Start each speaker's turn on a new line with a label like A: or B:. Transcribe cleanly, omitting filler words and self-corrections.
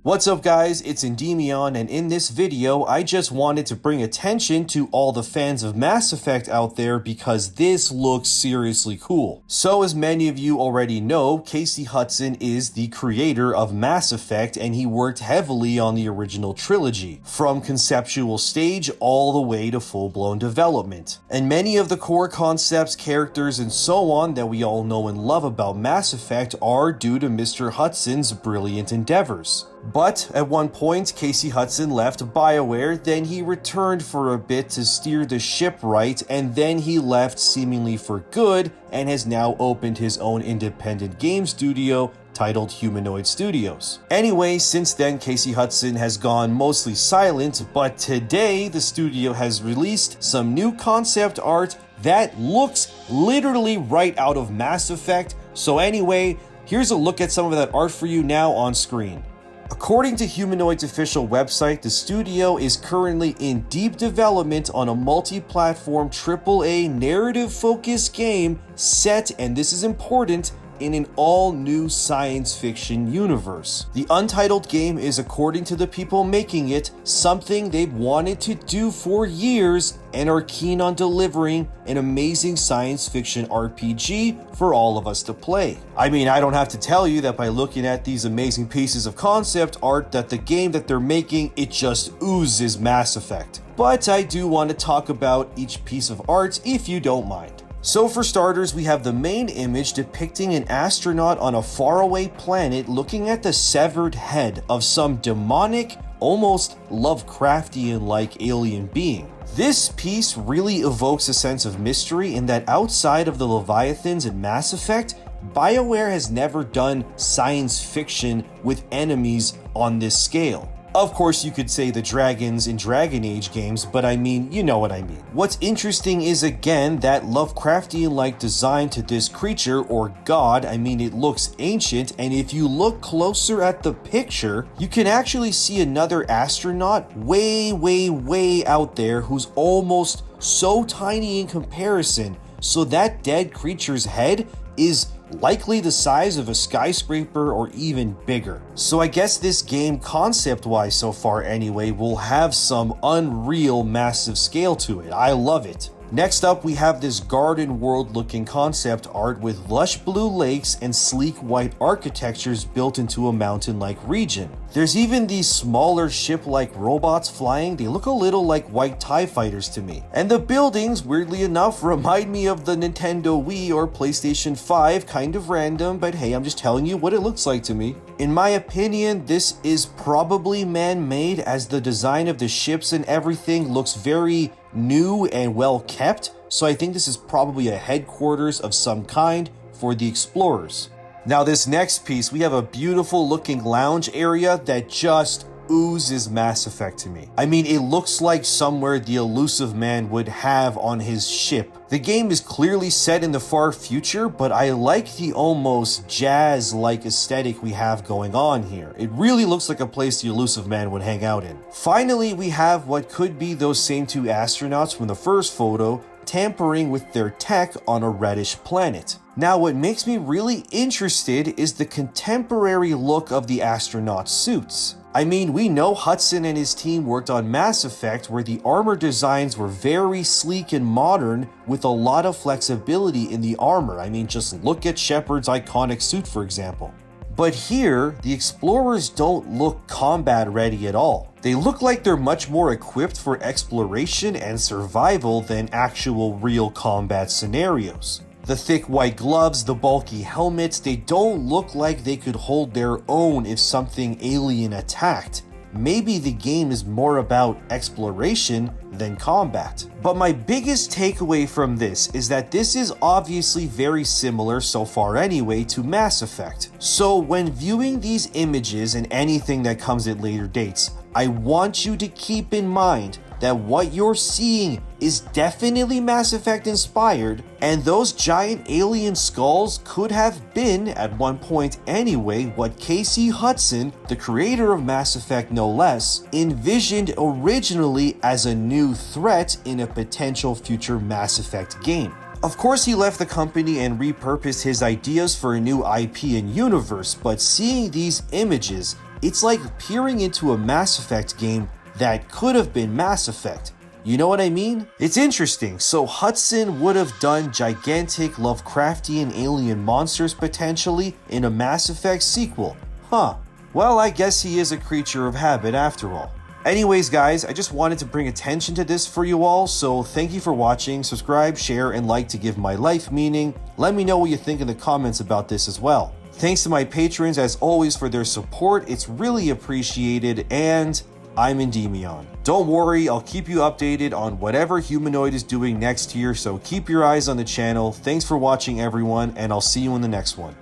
A: What's up guys, it's ENDYMION, and in this video I just wanted to bring attention to all the fans of Mass Effect out there because this looks seriously cool. So as many of you already know, Casey Hudson is the creator of Mass Effect and he worked heavily on the original trilogy, from conceptual stage all the way to full-blown development. And many of the core concepts, characters, and so on that we all know and love about Mass Effect are due to Mr. Hudson's brilliant endeavors. But at one point, Casey Hudson left BioWare, then he returned for a bit to steer the ship right, and then he left seemingly for good and has now opened his own independent game studio titled Humanoid Studios. Anyway, since then, Casey Hudson has gone mostly silent, but today the studio has released some new concept art that looks literally right out of Mass Effect. So anyway, here's a look at some of that art for you now on screen. According to Humanoid's official website, the studio is currently in deep development on a multi-platform AAA narrative-focused game set, and this is important, in an all-new science fiction universe. The untitled game is, according to the people making it, something they've wanted to do for years and are keen on delivering an amazing science fiction RPG for all of us to play. I mean, I don't have to tell you that by looking at these amazing pieces of concept art that the game that they're making, it just oozes Mass Effect. But I do want to talk about each piece of art if you don't mind. So for starters, we have the main image depicting an astronaut on a faraway planet looking at the severed head of some demonic, almost Lovecraftian-like alien being. This piece really evokes a sense of mystery in that outside of the Leviathans in Mass Effect, BioWare has never done science fiction with enemies on this scale. Of course, you could say the dragons in Dragon Age games, but I mean, you know what I mean. What's interesting is, again, that Lovecraftian-like design to this creature, or god. I mean, it looks ancient, and if you look closer at the picture, you can actually see another astronaut way out there who's almost so tiny in comparison, so that dead creature's head is likely the size of a skyscraper or even bigger. So I guess this game, concept-wise so far anyway, will have some unreal massive scale to it. I love it. Next up, we have this garden world looking concept art with lush blue lakes and sleek white architectures built into a mountain-like region. There's even these smaller ship-like robots flying. They look a little like white TIE fighters to me. And the buildings, weirdly enough, remind me of the Nintendo Wii or PlayStation 5, kind of random, but hey, I'm just telling you what it looks like to me. In my opinion, this is probably man-made, as the design of the ships and everything looks very new and well kept, so I think this is probably a headquarters of some kind for the explorers. Now this next piece, we have a beautiful looking lounge area that just oozes Mass Effect to me. I mean, it looks like somewhere the Elusive Man would have on his ship. The game is clearly set in the far future, but I like the almost jazz-like aesthetic we have going on here. It really looks like a place the Elusive Man would hang out in. Finally, we have what could be those same two astronauts from the first photo tampering with their tech on a reddish planet. Now, what makes me really interested is the contemporary look of the astronaut suits. I mean, we know Hudson and his team worked on Mass Effect, where the armor designs were very sleek and modern with a lot of flexibility in the armor. I mean, just look at Shepard's iconic suit, for example. But here, the explorers don't look combat ready at all. They look like they're much more equipped for exploration and survival than actual real combat scenarios. The thick white gloves, the bulky helmets, they don't look like they could hold their own if something alien attacked. Maybe the game is more about exploration than combat. But my biggest takeaway from this is that this is obviously very similar, so far anyway, to Mass Effect. So when viewing these images and anything that comes at later dates, I want you to keep in mind that what you're seeing is definitely Mass Effect inspired, and those giant alien skulls could have been, at one point anyway, what Casey Hudson, the creator of Mass Effect no less, envisioned originally as a new threat in a potential future Mass Effect game. Of course, he left the company and repurposed his ideas for a new IP and universe, but seeing these images, It's like peering into a Mass Effect game that could have been Mass Effect. You know what I mean? It's interesting. So Hudson would have done gigantic Lovecraftian alien monsters potentially in a Mass Effect sequel. Huh. Well, I guess he is a creature of habit after all. Anyways, guys, I just wanted to bring attention to this for you all, so thank you for watching. Subscribe, share, and like to give my life meaning. Let me know what you think in the comments about this as well. Thanks to my patrons, as always, for their support. It's really appreciated, and I'm Endymion. Don't worry, I'll keep you updated on whatever Humanoid is doing next year, so keep your eyes on the channel. Thanks for watching, everyone, and I'll see you in the next one.